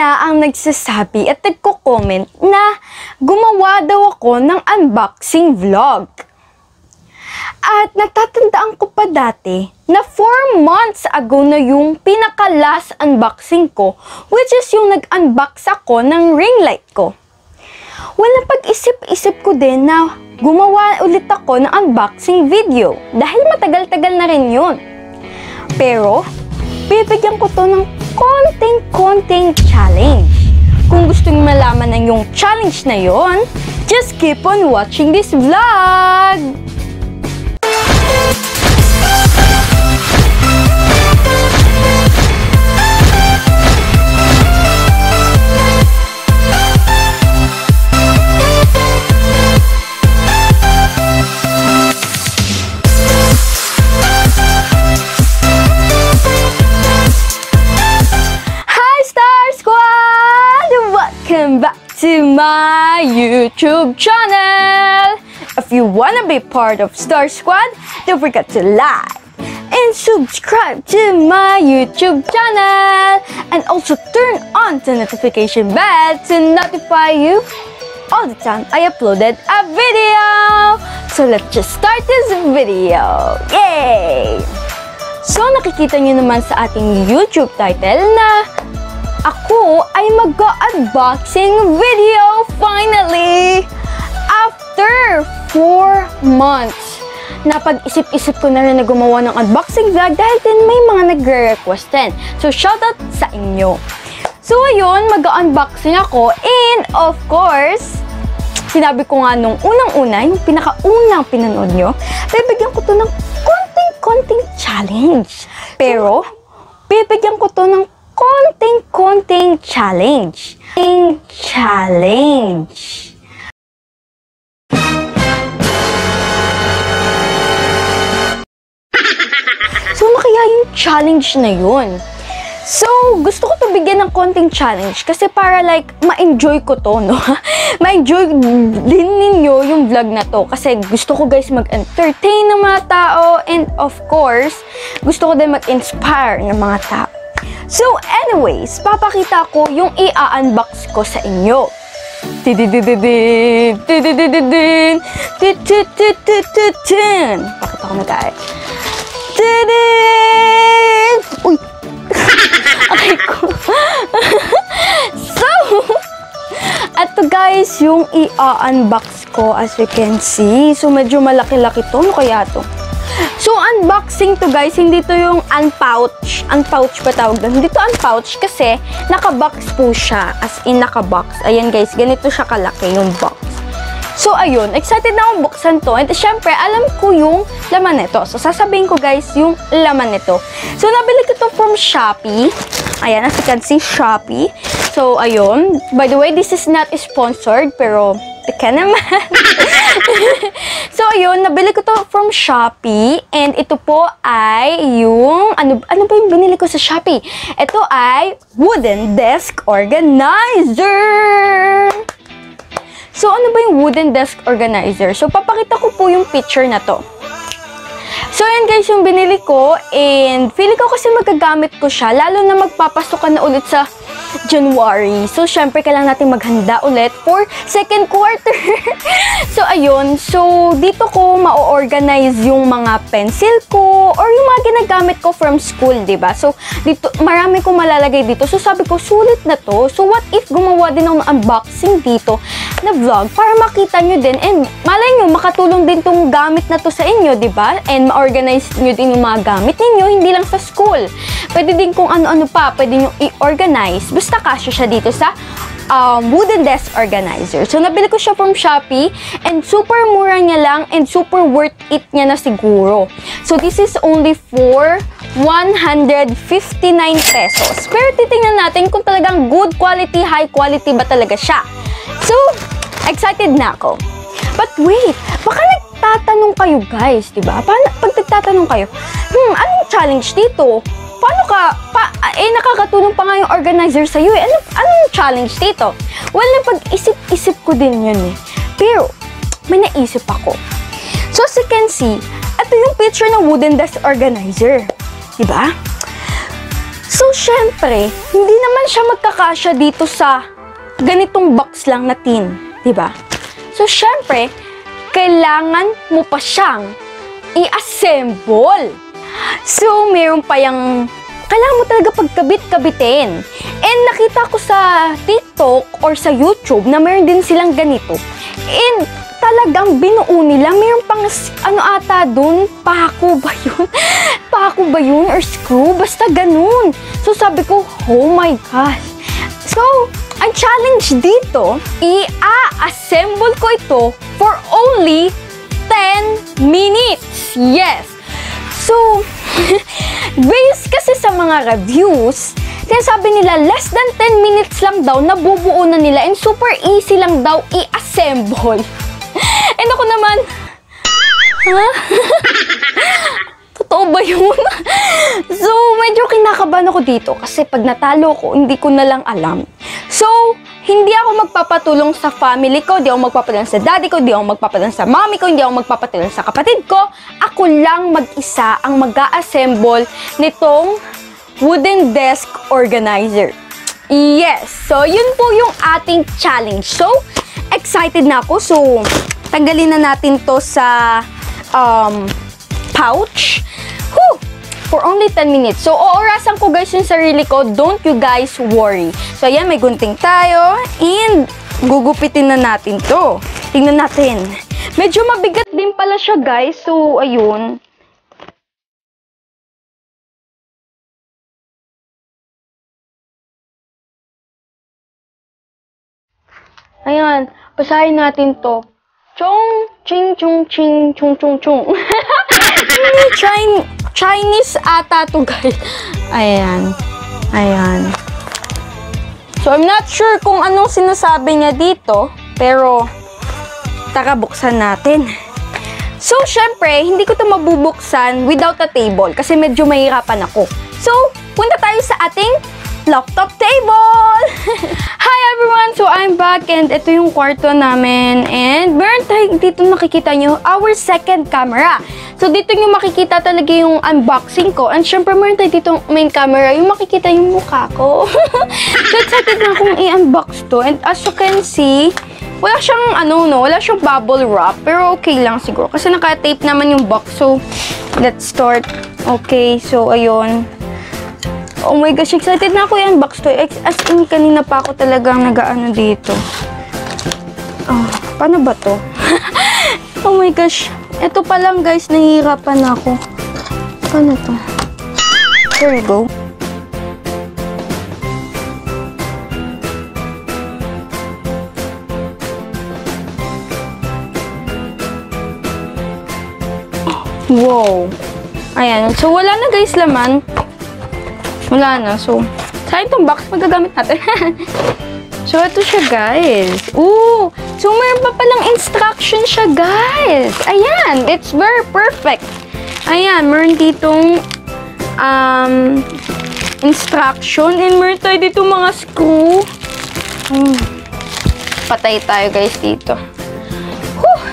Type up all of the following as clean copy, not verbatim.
na ang nagsasabi at nagko-comment na gumawa daw ako ng unboxing vlog. At natatandaan ko pa dati na 4 months ago na yung pinaka-last unboxing ko, which is yung nag-unbox ako ng ring light ko. Well, napag-isip-isip ko din na gumawa ulit ako ng unboxing video dahil matagal-tagal na rin yun. Pero, bibigyan ko to ng konting challenge. Kung gusto niyo malaman ng yung challenge na yon, just keep on watching this vlog! Welcome back to my YouTube channel! If you wanna be part of Star Squad, don't forget to like and subscribe to my YouTube channel! And also turn on the notification bell to notify you all the time I uploaded a video! So let's just start this video! Yay! So nakikita nyo naman sa ating YouTube title na ako ay mag-unboxing video finally! After 4 months, napag-isip-isip ko na rin na gumawa ng unboxing vlog dahil din may mga nagre-request din. So, shoutout sa inyo! So, ayun, mag-unboxing ako and of course, sinabi ko nga nung unang-una, yung pinaka-unang pinanood nyo, bibigyan ko to ng konting challenge. Pero, bibigyan ko to ng konting challenge. So, ano kaya yung challenge na yun? So, gusto ko to bigyan ng konting challenge kasi para like, ma-enjoy ko to, no? Ma-enjoy din ninyo yung vlog na to kasi gusto ko guys mag-entertain ng mga tao and of course, gusto ko din mag-inspire ng mga tao. So anyways, papakita ko yung i-unbox ko sa inyo. Pakita ko na guys. Uy! Okay ko. So, eto guys, yung i-unbox ko as you can see. So medyo malaki-laki to. Ano kaya to? So, unboxing to guys, hindi to yung unpouch. Unpouch pa tawag doon. Hindi to unpouch kasi naka-box po siya. As in, naka-box. Ayan guys, ganito siya kalaki yung box. So, ayun. Excited na akong buksan to. And syempre, alam ko yung laman nito. So, sasabihin ko guys yung laman nito. So, nabili ko to from Shopee. Ayan, as you can see, Shopee. So, ayun. By the way, this is not sponsored, pero teka naman. So, ayun, nabili ko to from Shopee. And ito po ay yung, ano ba yung binili ko sa Shopee? Ito ay wooden desk organizer. So, ano ba yung wooden desk organizer? So, papakita ko po yung picture na to. So, yan guys, yung binili ko. And feeling ko kasi magagamit ko siya. Lalo na magpapasok ka na ulit sa January. So, syempre, kailangan natin maghanda ulit for second quarter. So, ayun. So, dito ko ma-organize yung mga pencil ko or yung mga ginagamit ko from school, diba? So, dito, marami kong malalagay dito. So, sabi ko, sulit na to. So, what if gumawa din ng unboxing dito na vlog para makita nyo din and malay nyo, makatulong din tong gamit na to sa inyo, diba? And ma-organize nyo din yung mga gamit ninyo, hindi lang sa school. Pwede din kung ano-ano pa, pwede nyo i-organize. Basta kasya siya dito sa wooden desk organizer. So, nabili ko siya from Shopee and super mura niya lang and super worth it niya na siguro. So, this is only for 159 pesos. Pero titingnan natin kung talagang good quality, high quality ba talaga siya. So, excited na ako. But wait, baka nagtatanong kayo guys, diba? Pag nagtatanong kayo, anong challenge dito? Paano ka, nakakatulong pa nga yung organizer sa'yo eh. Anong challenge dito? Well, napag-isip-isip ko din yun eh. Pero, may naisip ako. So, as you can see, ito yung picture ng wooden desk organizer. Diba? So, syempre, hindi naman siya magkakasya dito sa ganitong box lang na tin, diba? So, syempre, kailangan mo pa siyang i-assemble. So, meron pa yung kailangan mo talaga pagkabit-kabitin. And nakita ko sa TikTok or sa YouTube na meron din silang ganito. And talagang binuo nila. Meron pang ano ata dun, pako ba yun? Pako ba yun? Or screw? Basta ganun. So, sabi ko, oh my gosh. So, ang challenge dito, i-assemble ko ito for only 10 minutes. Yes. So, based kasi sa mga reviews, sinasabi nila less than 10 minutes lang daw nabubuo na nila and super easy lang daw i-assemble. And ako naman, ha? Totoo ba yun? So, medyo kinakabahan ako dito kasi pag natalo ko, hindi ko na lang alam. So, hindi ako magpapatulong sa family ko, hindi ako magpapatulong sa daddy ko, hindi ako magpapatulong sa mommy ko, hindi ako magpapatulong sa kapatid ko. Ako lang mag-isa ang mag-a-assemble nitong wooden desk organizer. Yes! So, yun po yung ating challenge. So, excited na ako. So, tanggalin na natin to sa pouch. Whew! For only 10 minutes. So, oorasan ko guys yung sarili ko. Don't you guys worry. So, ayan, may gunting tayo. And, gugupitin na natin to. Tingnan natin. Medyo mabigat din pala siya guys. So, ayun. Ayan. Basahin natin to. Chong, ching, chung, ching, chung, chung, chung. Chinese ata to guys. Ayan. Ayan. So, I'm not sure kung anong sinasabi niya dito. Pero, tara buksan natin. So, syempre, hindi ko ito mabubuksan without a table. Kasi medyo mahirapan ako. So, punta tayo sa ating laptop table! Hi everyone! So, I'm back and ito yung kwarto namin. And meron tayo dito nakikita nyo, our second camera. So, dito nyo makikita talaga yung unboxing ko. And syempre, meron tayo dito main camera, yung makikita yung mukha ko. So, excited na akong i-unbox to. And as you can see, wala siyang, wala siyang bubble wrap. Pero okay lang siguro. Kasi naka-tape naman yung box. So, let's start. Okay, so, ayun. Oh my gosh, excited na ako i-unbox to. As in, kanina pa ako talagang nag-ano dito. Oh, paano ba to? Oh my gosh. Ito pa lang guys, nahihirapan ako. Paano to? There we go. Wow. Ayan. So, wala na guys laman. Wala na. So, sa itong box, magagamit natin. So, ito siya, guys. Ooh! So, mayroon pa palang instruction siya, guys. Ayan. It's very perfect. Ayan. Meron ditong instruction. And meron tayo ditong mga screw. Patay tayo, guys, dito. Whew!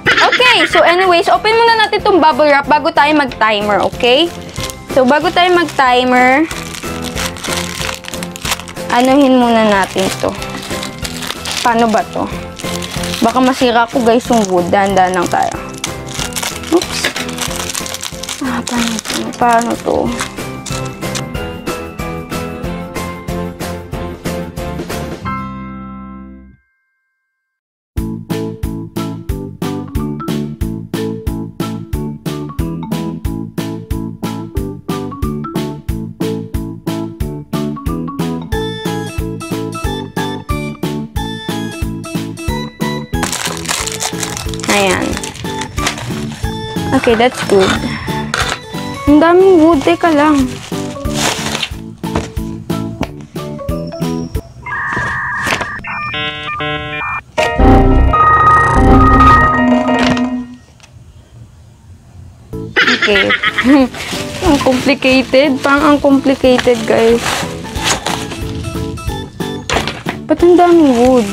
Okay. So, anyways, open muna natin itong bubble wrap bago tayo mag-timer, okay? So, bago tayo mag-timer, anuhin muna natin to. Paano ba to? Baka masira ko guys yung wood. Dahan-dahan lang tayo. Oops. Paano to? Paano to? Ayan. Okay, that's good. Ang daming wood. Teka lang. Okay. Ang complicated. Parang ang complicated, guys. Ba't ang daming wood?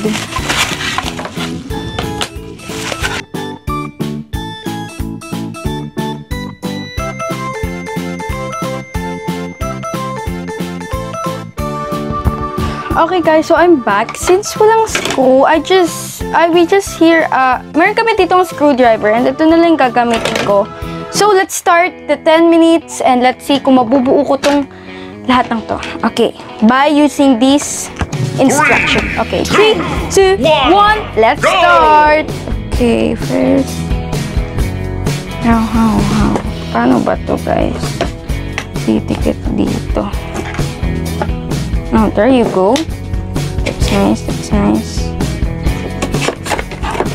Okay guys, so I'm back. Since walang screw, we just hear, meron kami ditong screwdriver and ito na lang gagamitin ko. So, let's start the 10 minutes and let's see kung mabubuo ko tong lahat ng to. Okay, by using this instruction. Okay, 3, 2, 1, let's start! Okay, first. How? Paano ba to guys? Titikit dito. Oh, there you go. That's nice.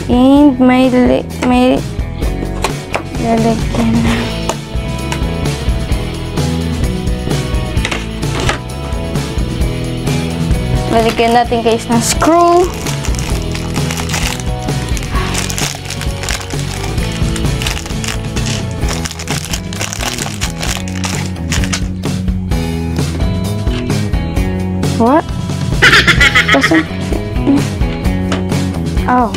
And may lalagyan na. Lalagyan natin guys ng screw. What? Doesn't... Oh.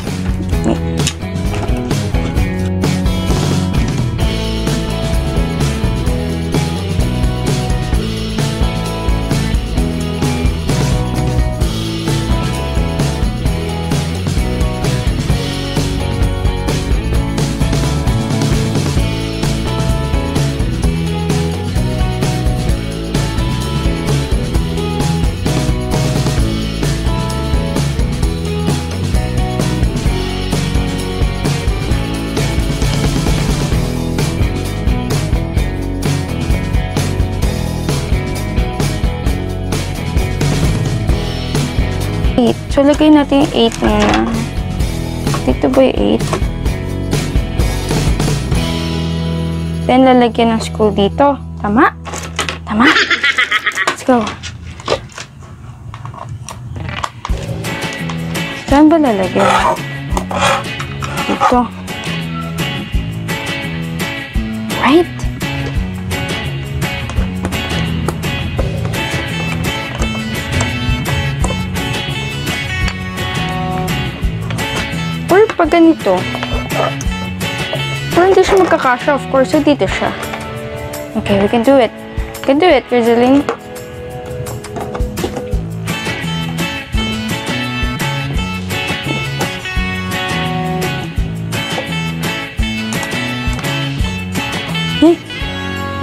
So, lagay natin yung 8 muna. Dito ba yung 8? Then, lalagyan ng screw dito. Tama? Let's go. Saan ba lalagyan? Dito. Right? Or pag ganito. Pero hindi siya magkakasya, of course. So, dito siya. Okay, we can do it. We can do it, Rizalyn.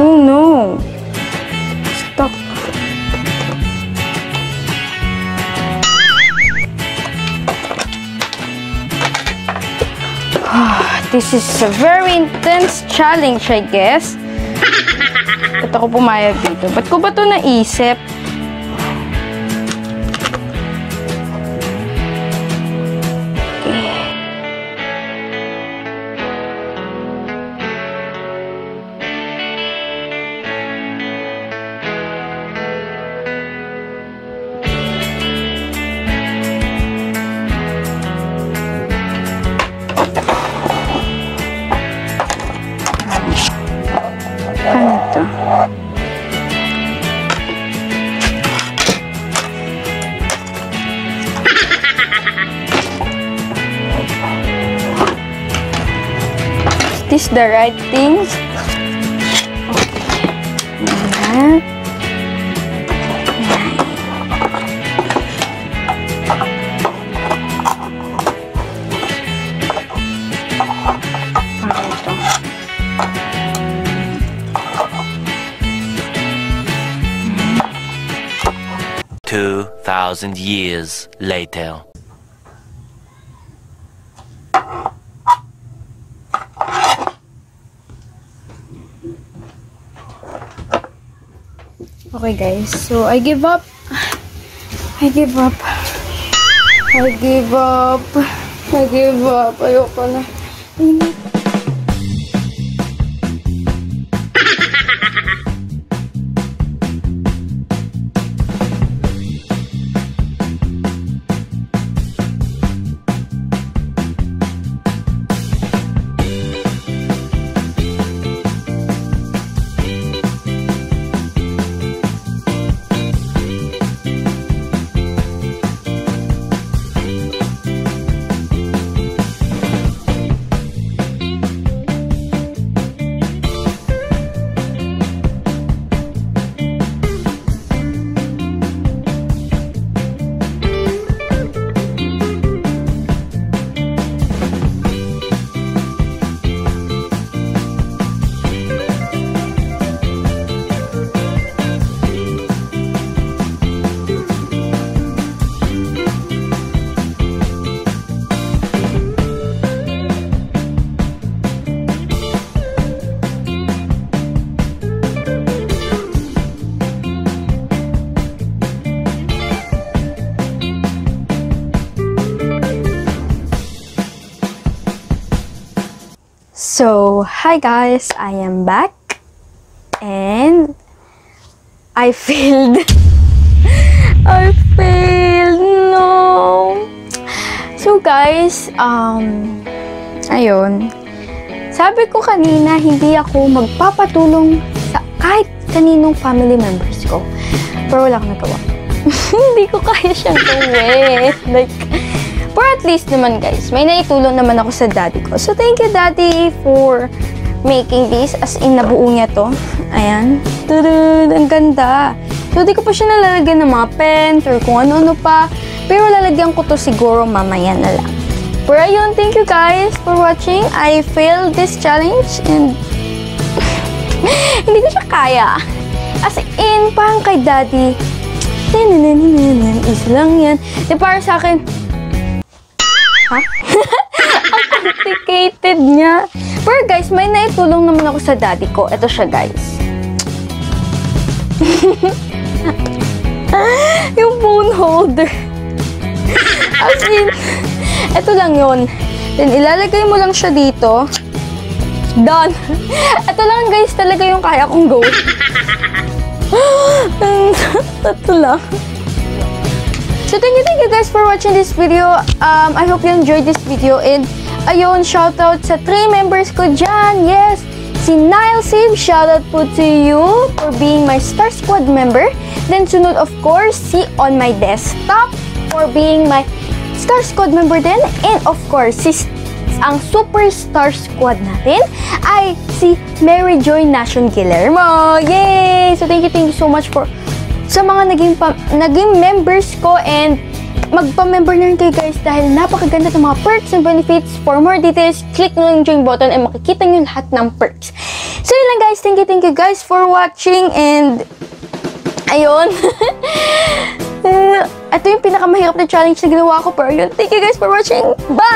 Oh no. Stop. This is a very intense challenge, I guess. Ba't ako pumayag dito? Ba't ko ba ito naisip? Is this the right thing? Okay. Two 2,000 years later. Okay guys, so I give up. Ayoko na. So, hi guys, I am back and I failed. I failed, no. So guys, ayun. Sabi ko kanina, hindi ako magpapatulong sa kahit kaninong family members ko. Pero wala akong nagawa. Hindi ko kaya siyang gawin. Like, or at least naman guys, may naitulong naman ako sa daddy ko. So thank you daddy for making this. As in, nabuo niya to. Ayan. Tudud, ang ganda. So di ko pa siya nalalagyan ng mga pens or kung ano-ano pa. Pero lalagyan ko to siguro mamaya na lang. Pero ayun, thank you guys for watching. I failed this challenge and hindi ko siya kaya. As in, parang kay daddy, isa lang yan. Di para sa akin, ha? Ang complicated niya. Pero guys, may naitulong naman ako sa daddy ko. Ito siya guys. Yung phone holder. As in, ito lang yun. Then, ilalagay mo lang siya dito. Done. Ito lang guys, talaga yung kaya kong gawin. Ito lang. So, thank you guys for watching this video. I hope you enjoyed this video. And, ayun, shoutout sa 3 members ko dyan. Yes, si Nile Save, shoutout po to you for being my Star Squad member. Then, sunod, of course, si On My Desktop for being my Star Squad member din. And, of course, ang Superstar Squad natin ay si Mary Joy Nation Guillermo. Yay! So, thank you so much for sa mga naging members ko, and magpa-member na rin kayo guys dahil napakaganda ng mga perks and benefits. For more details, click nyo yung join button and makikita nyo lahat ng perks. So, yun lang guys. Thank you guys for watching, and ayun. Ito yung pinakamahirap na challenge na ginawa ko, pero yun. Thank you guys for watching. Bye!